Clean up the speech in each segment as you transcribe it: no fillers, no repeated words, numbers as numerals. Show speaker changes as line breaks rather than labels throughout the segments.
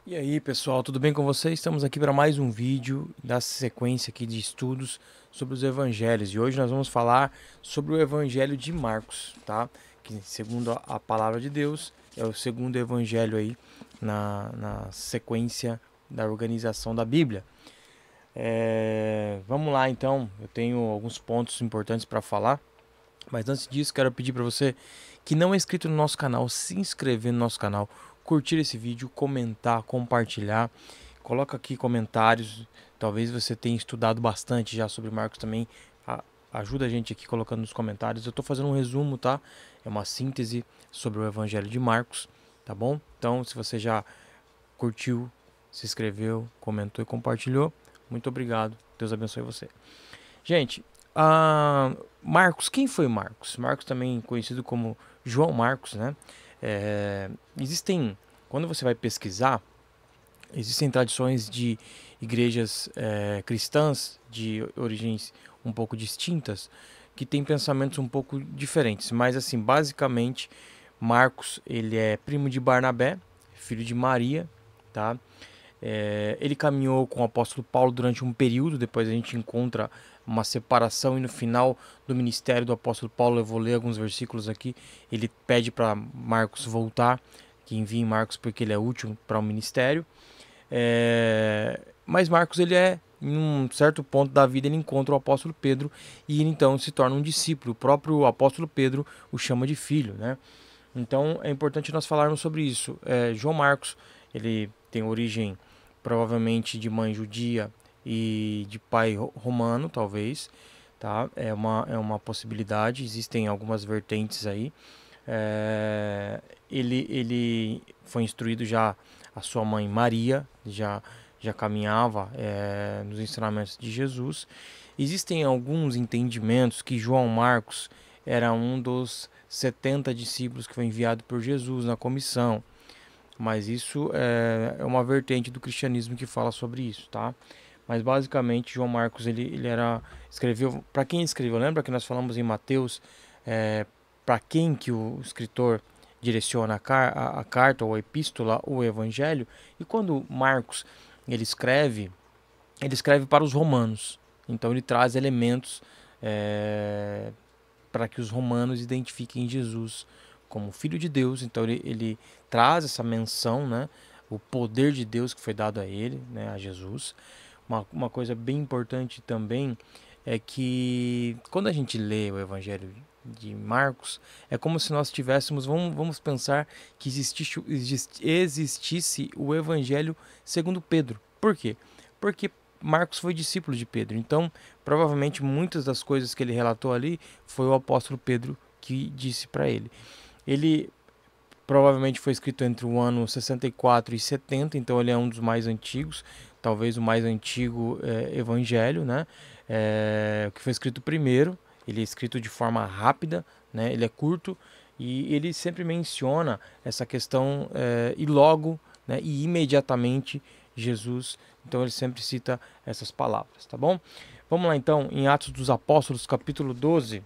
E aí, pessoal, tudo bem com vocês? Estamos aqui para mais um vídeo da sequência aqui de estudos sobre os evangelhos. E hoje nós vamos falar sobre o evangelho de Marcos, tá? Que segundo a palavra de Deus é o segundo evangelho aí na sequência da organização da Bíblia. Vamos lá então, eu tenho alguns pontos importantes para falar. Mas antes disso, quero pedir para você que não é inscrito no nosso canal, se inscrever no nosso canal, curtir esse vídeo, comentar, compartilhar. Coloca aqui comentários. Talvez você tenha estudado bastante já sobre Marcos também. Ajuda a gente aqui colocando nos comentários. Eu estou fazendo um resumo, tá? É uma síntese sobre o Evangelho de Marcos, tá bom? Então, se você já curtiu, se inscreveu, comentou e compartilhou, muito obrigado. Deus abençoe você. Gente, Marcos, quem foi Marcos? Marcos também conhecido como João Marcos, né? Existem, quando você vai pesquisar, existem tradições de igrejas cristãs de origens um pouco distintas que têm pensamentos um pouco diferentes, mas assim, basicamente, Marcos, ele é primo de Barnabé, filho de Maria, tá? Ele caminhou com o apóstolo Paulo durante um período, depois a gente encontra uma separação e no final do ministério do apóstolo Paulo, eu vou ler alguns versículos aqui, ele pede para Marcos voltar, que envie Marcos porque ele é útil para o ministério. Mas Marcos, ele em um certo ponto da vida, ele encontra o apóstolo Pedro e ele então se torna um discípulo. O próprio apóstolo Pedro o chama de filho, né? Então é importante nós falarmos sobre isso. João Marcos, ele tem origem provavelmente de mãe judia e de pai romano, talvez, tá? É uma possibilidade, existem algumas vertentes aí. Ele foi instruído já, a sua mãe Maria já caminhava nos ensinamentos de Jesus. Existem alguns entendimentos que João Marcos era um dos 70 discípulos que foi enviado por Jesus na comissão, mas isso é uma vertente do cristianismo que fala sobre isso, tá? Mas basicamente João Marcos ele escreveu, para quem escreveu, lembra que nós falamos em Mateus, para quem que o escritor direciona a carta ou a epístola ou o evangelho, e quando Marcos ele escreve para os romanos, então ele traz elementos para que os romanos identifiquem Jesus como Filho de Deus. Então ele traz essa menção, né, o poder de Deus que foi dado a ele, né, a Jesus. Uma coisa bem importante também é que quando a gente lê o Evangelho de Marcos, é como se nós tivéssemos, vamos pensar que existisse o Evangelho segundo Pedro. Por quê? Porque Marcos foi discípulo de Pedro, então provavelmente muitas das coisas que ele relatou ali foi o apóstolo Pedro que disse para ele. Ele provavelmente foi escrito entre o ano 64 e 70, então ele é um dos mais antigos, talvez o mais antigo evangelho, né? Que foi escrito primeiro, ele é escrito de forma rápida, né? Ele é curto e ele sempre menciona essa questão e logo, né? E imediatamente Jesus, então ele sempre cita essas palavras, tá bom? Vamos lá então em Atos dos Apóstolos, capítulo 12.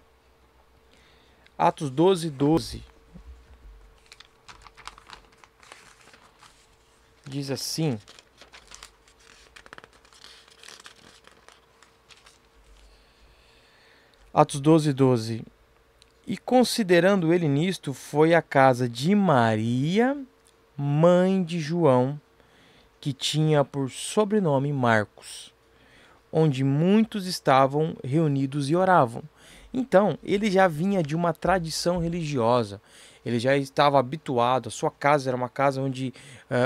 Atos 12, 12. Diz assim: Atos 12, 12. E considerando ele nisto, foi à casa de Maria, mãe de João, que tinha por sobrenome Marcos, onde muitos estavam reunidos e oravam. Então, ele já vinha de uma tradição religiosa, ele já estava habituado, a sua casa era uma casa onde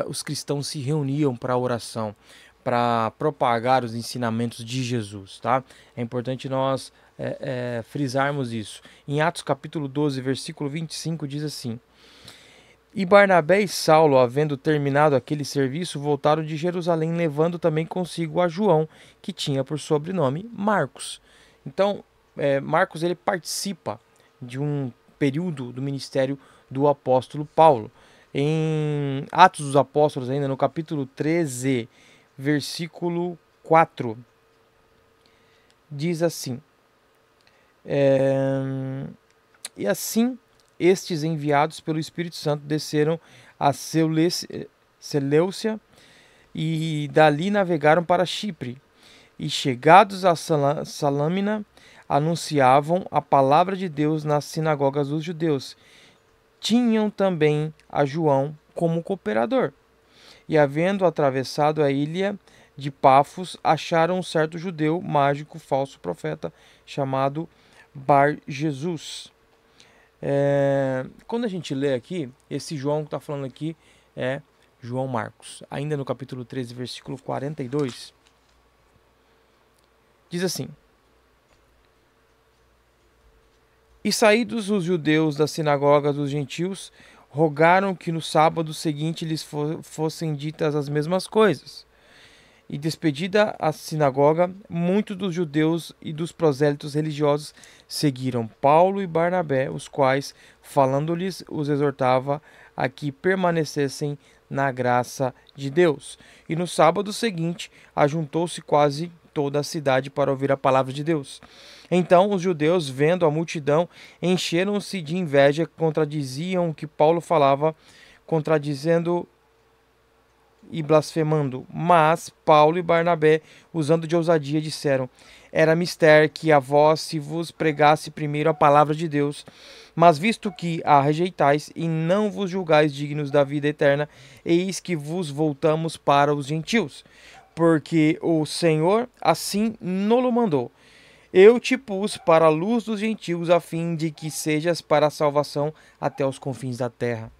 os cristãos se reuniam para oração, para propagar os ensinamentos de Jesus, tá? É importante nós frisarmos isso. Em Atos capítulo 12, versículo 25, diz assim: E Barnabé e Saulo, havendo terminado aquele serviço, voltaram de Jerusalém, levando também consigo a João, que tinha por sobrenome Marcos. Então, Marcos ele participa de um período do ministério do apóstolo Paulo. Em Atos dos Apóstolos, ainda no capítulo 13, versículo 4, diz assim: E assim estes enviados pelo Espírito Santo desceram a Seleucia, e dali navegaram para Chipre. E chegados a Salâmina, anunciavam a palavra de Deus nas sinagogas dos judeus. Tinham também a João como cooperador. E havendo atravessado a ilha de Pafos, acharam um certo judeu mágico, falso profeta, chamado Bar-Jesus. Quando a gente lê aqui, esse João que está falando aqui é João Marcos. Ainda no capítulo 13, versículo 42, diz assim: E saídos os judeus da sinagoga dos gentios, rogaram que no sábado seguinte lhes fossem ditas as mesmas coisas. E despedida a sinagoga, muitos dos judeus e dos prosélitos religiosos seguiram Paulo e Barnabé, os quais, falando-lhes, os exortava a que permanecessem na graça de Deus. E no sábado seguinte, ajuntou-se quase toda a cidade para ouvir a palavra de Deus. Então os judeus, vendo a multidão, encheram-se de inveja, contradiziam o que Paulo falava, contradizendo e blasfemando. Mas Paulo e Barnabé, usando de ousadia, disseram: Era mister que a vós se vos pregasse primeiro a palavra de Deus. Mas visto que a rejeitais e não vos julgais dignos da vida eterna, eis que vos voltamos para os gentios. Porque o Senhor assim nolo mandou. Eu te pus para a luz dos gentios, a fim de que sejas para a salvação até os confins da terra.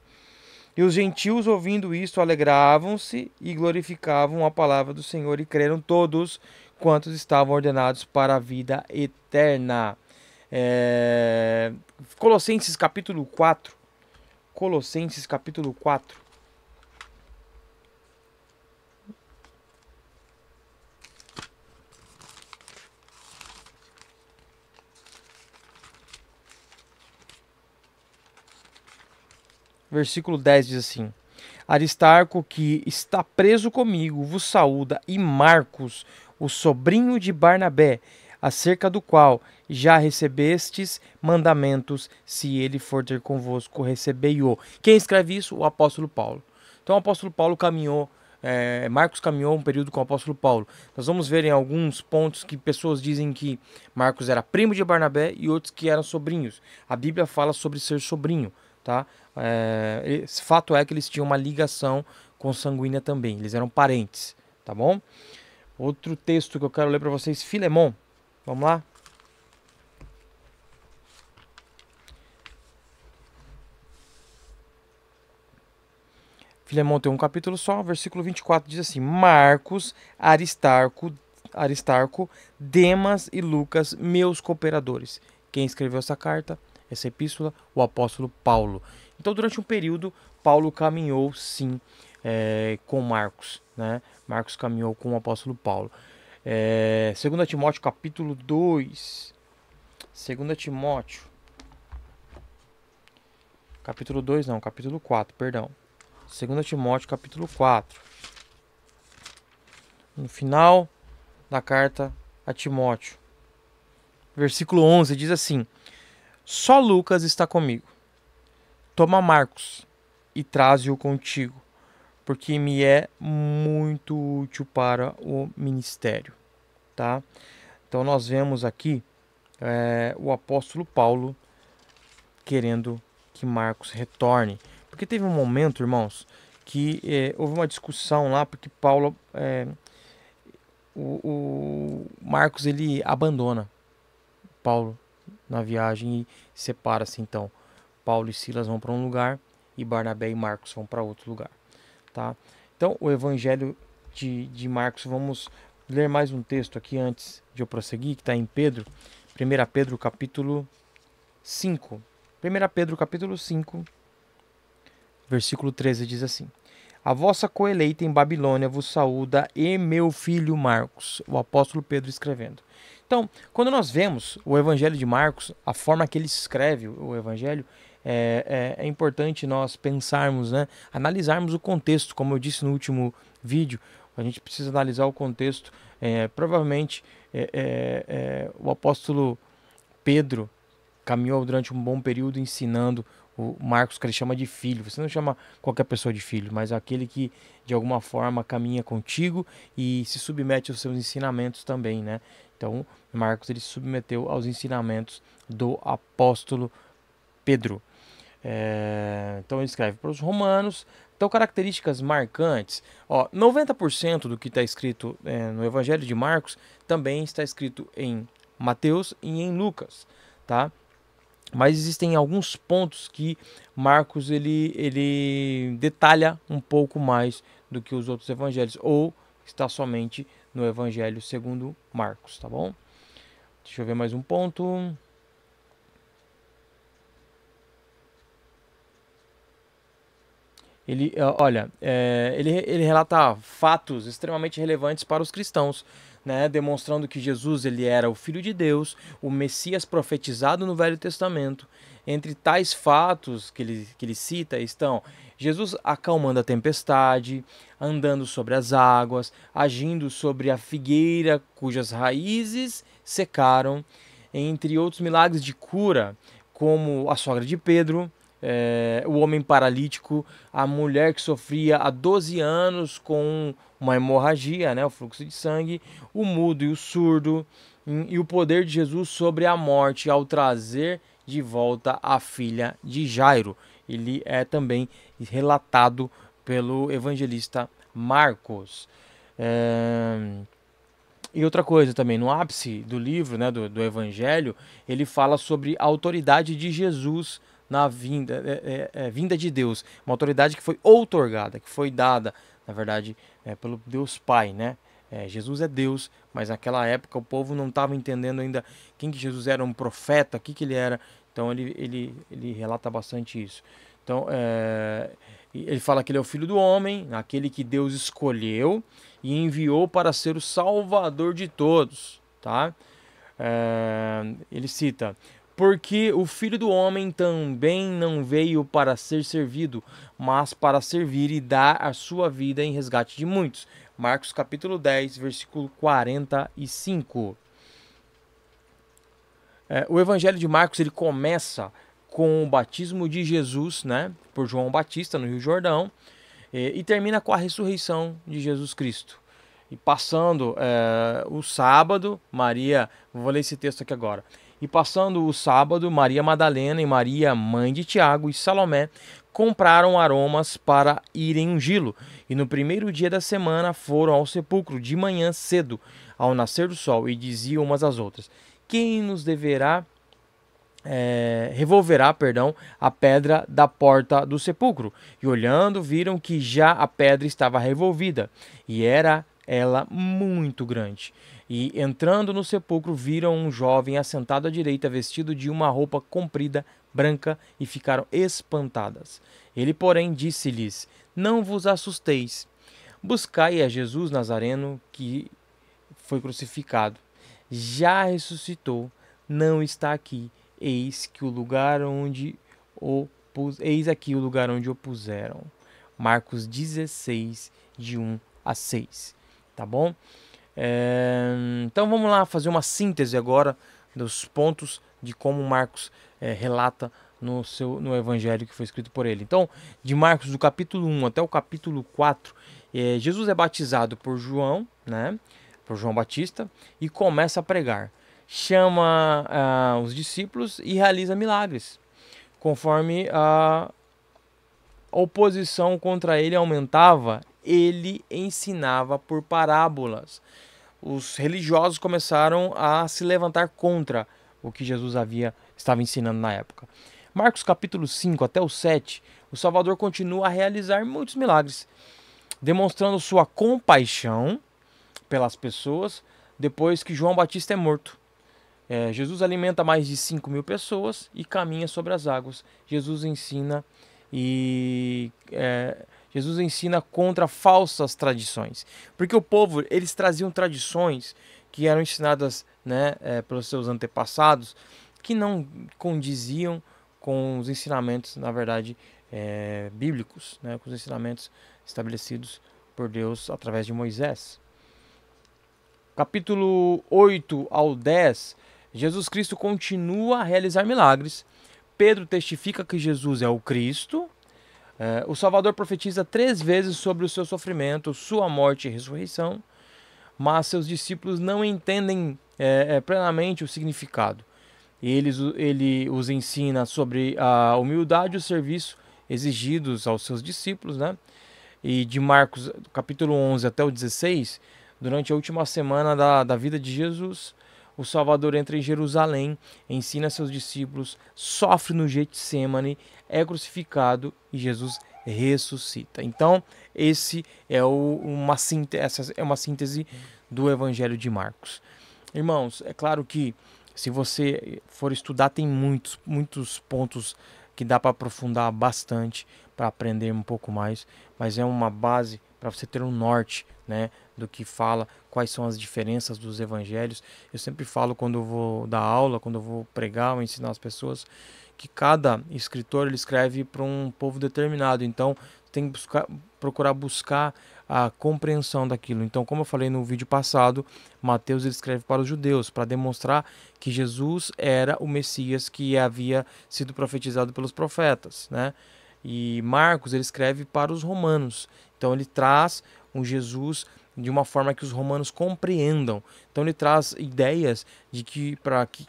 E os gentios, ouvindo isto, alegravam-se e glorificavam a palavra do Senhor, e creram todos quantos estavam ordenados para a vida eterna. Colossenses capítulo 4. Colossenses capítulo 4. Versículo 10 diz assim: Aristarco, que está preso comigo, vos saúda, e Marcos, o sobrinho de Barnabé, acerca do qual já recebestes mandamentos, se ele for ter convosco, recebei-o. Quem escreve isso? O apóstolo Paulo. Então o apóstolo Paulo caminhou, Marcos caminhou um período com o apóstolo Paulo. Nós vamos ver em alguns pontos que pessoas dizem que Marcos era primo de Barnabé e outros que eram sobrinhos. A Bíblia fala sobre ser sobrinho. Tá? Fato é que eles tinham uma ligação consanguínea também, eles eram parentes, tá bom? Outro texto que eu quero ler para vocês, Filemon, vamos lá? Filemon tem um capítulo só, versículo 24 diz assim: Marcos, Aristarco, Demas e Lucas, meus cooperadores. Quem escreveu essa carta? Essa epístola, o apóstolo Paulo. Então, durante um período, Paulo caminhou, sim, com Marcos. Né? Marcos caminhou com o apóstolo Paulo. 2 Timóteo, capítulo 2. 2 Timóteo. Capítulo 2, não, capítulo 4, perdão. 2 Timóteo, capítulo 4. No final da carta a Timóteo. Versículo 11 diz assim: Só Lucas está comigo. Toma Marcos e traze-o contigo, porque me é muito útil para o ministério. Tá? Então nós vemos aqui o apóstolo Paulo querendo que Marcos retorne. Porque teve um momento, irmãos, que houve uma discussão lá, porque Paulo, o Marcos, ele abandona Paulo na viagem e separa-se. Então Paulo e Silas vão para um lugar e Barnabé e Marcos vão para outro lugar. Tá? Então o evangelho de Marcos, vamos ler mais um texto aqui antes de eu prosseguir, que está em Pedro, 1 Pedro capítulo 5. 1 Pedro capítulo 5, versículo 13 diz assim: A vossa coeleita em Babilônia vos saúda, e meu filho Marcos. O apóstolo Pedro escrevendo. Então, quando nós vemos o evangelho de Marcos, a forma que ele escreve o evangelho, é importante nós pensarmos, né? Analisarmos o contexto, como eu disse no último vídeo. A gente precisa analisar o contexto. Provavelmente o apóstolo Pedro caminhou durante um bom período ensinando o Marcos, que ele chama de filho. Você não chama qualquer pessoa de filho, mas aquele que de alguma forma caminha contigo e se submete aos seus ensinamentos também, né? Então, Marcos ele se submeteu aos ensinamentos do apóstolo Pedro. Então ele escreve para os romanos. Então, características marcantes. 90% do que está escrito no Evangelho de Marcos também está escrito em Mateus e em Lucas, tá? Mas existem alguns pontos que Marcos ele detalha um pouco mais do que os outros evangelhos, ou está somente no Evangelho segundo Marcos, tá bom? Deixa eu ver mais um ponto. Ele relata fatos extremamente relevantes para os cristãos, né, demonstrando que Jesus ele era o Filho de Deus, o Messias profetizado no Velho Testamento. Entre tais fatos que ele cita estão Jesus acalmando a tempestade, andando sobre as águas, agindo sobre a figueira cujas raízes secaram, entre outros milagres de cura, como a sogra de Pedro, o homem paralítico, a mulher que sofria há 12 anos com uma hemorragia, né, o fluxo de sangue, o mudo e o surdo, e o poder de Jesus sobre a morte ao trazer de volta a filha de Jairo. Ele é também relatado pelo evangelista Marcos. E outra coisa também, no ápice do livro, né, do Evangelho, ele fala sobre a autoridade de Jesus na vinda de Deus. Uma autoridade que foi outorgada, que foi dada, na verdade, pelo Deus Pai, né? Jesus é Deus, mas naquela época o povo não estava entendendo ainda quem que Jesus era, um profeta, o que ele era. Então ele relata bastante isso. Então, ele fala que ele é o Filho do Homem, aquele que Deus escolheu e enviou para ser o Salvador de todos, tá? Ele cita: porque o Filho do Homem também não veio para ser servido, mas para servir e dar a sua vida em resgate de muitos. Marcos capítulo 10, versículo 45. O Evangelho de Marcos ele começa com o batismo de Jesus, né, por João Batista no Rio Jordão, e termina com a ressurreição de Jesus Cristo. E passando o sábado, vou ler esse texto aqui agora. E passando o sábado, Maria Madalena e Maria, mãe de Tiago, e Salomé compraram aromas para irem ungí-lo. E no primeiro dia da semana foram ao sepulcro de manhã cedo, ao nascer do sol, e diziam umas às outras: quem nos revolverá, a pedra da porta do sepulcro? E olhando, viram que já a pedra estava revolvida, e era ela muito grande. E entrando no sepulcro, viram um jovem assentado à direita, vestido de uma roupa comprida, branca, e ficaram espantadas. Ele, porém, disse-lhes: não vos assusteis. Buscai a Jesus Nazareno, que foi crucificado. Já ressuscitou, não está aqui. Eis aqui o lugar onde o puseram. Marcos 16, de 1 a 6. Tá bom? Então vamos lá fazer uma síntese agora dos pontos de como Marcos relata no evangelho que foi escrito por ele. Então, de Marcos, do capítulo 1 até o capítulo 4, Jesus é batizado por João, né? Por João Batista, e começa a pregar. Chama os discípulos e realiza milagres. Conforme a oposição contra ele aumentava, ele ensinava por parábolas. Os religiosos começaram a se levantar contra o que Jesus estava ensinando na época. Marcos capítulo 5 até o 7, o Salvador continua a realizar muitos milagres, demonstrando sua compaixão pelas pessoas depois que João Batista é morto. Jesus alimenta mais de 5.000 pessoas e caminha sobre as águas. Jesus ensina contra falsas tradições, porque o povo eles traziam tradições que eram ensinadas, né, pelos seus antepassados, que não condiziam com os ensinamentos, na verdade, bíblicos, né, com os ensinamentos estabelecidos por Deus através de Moisés. Capítulo 8 ao 10, Jesus Cristo continua a realizar milagres, Pedro testifica que Jesus é o Cristo. O Salvador profetiza 3 vezes sobre o seu sofrimento, sua morte e ressurreição, mas seus discípulos não entendem plenamente o significado. Ele os ensina sobre a humildade e o serviço exigidos aos seus discípulos, né? E de Marcos, capítulo 11 até o 16, durante a última semana da vida de Jesus, o Salvador entra em Jerusalém, ensina seus discípulos, sofre no Getsêmani, é crucificado e Jesus ressuscita. Então, essa é uma síntese do Evangelho de Marcos. Irmãos, é claro que se você for estudar, tem muitos pontos que dá para aprofundar bastante, para aprender um pouco mais, mas é uma base para você ter um norte, né, do que fala, quais são as diferenças dos evangelhos. Eu sempre falo quando eu vou dar aula, quando eu vou pregar ou ensinar as pessoas, que cada escritor ele escreve para um povo determinado, então tem que procurar buscar a compreensão daquilo. Então, como eu falei no vídeo passado, Mateus ele escreve para os judeus, para demonstrar que Jesus era o Messias que havia sido profetizado pelos profetas, né? E Marcos ele escreve para os romanos. Então ele traz um Jesus de uma forma que os romanos compreendam. Então ele traz ideias de que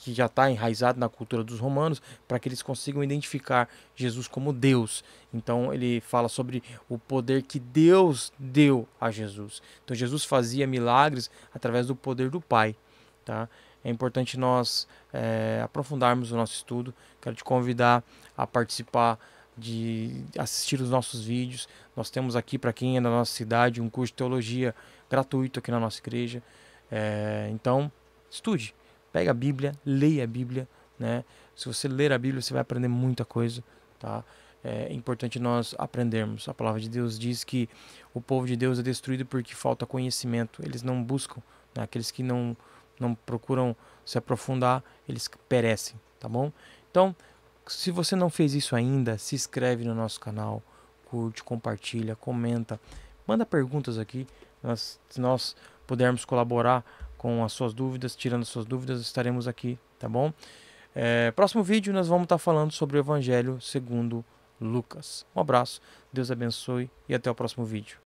já está enraizado na cultura dos romanos, para que eles consigam identificar Jesus como Deus. Então ele fala sobre o poder que Deus deu a Jesus. Então Jesus fazia milagres através do poder do Pai, tá? É importante nós aprofundarmos o nosso estudo. Quero te convidar a participar, de assistir os nossos vídeos. Nós temos aqui, para quem é da nossa cidade, um curso de teologia gratuito aqui na nossa igreja. Então, estude, pega a Bíblia, leia a Bíblia, né? Se você ler a Bíblia, você vai aprender muita coisa, tá? É importante nós aprendermos. A palavra de Deus diz que o povo de Deus é destruído porque falta conhecimento. Eles não buscam, né? Aqueles que não procuram se aprofundar, eles perecem, tá bom? Então, se você não fez isso ainda, se inscreve no nosso canal, curte, compartilha, comenta, manda perguntas aqui. Se nós pudermos colaborar com as suas dúvidas, tirando as suas dúvidas, estaremos aqui, tá bom? Próximo vídeo nós vamos estar falando sobre o Evangelho segundo Lucas. Um abraço, Deus abençoe e até o próximo vídeo.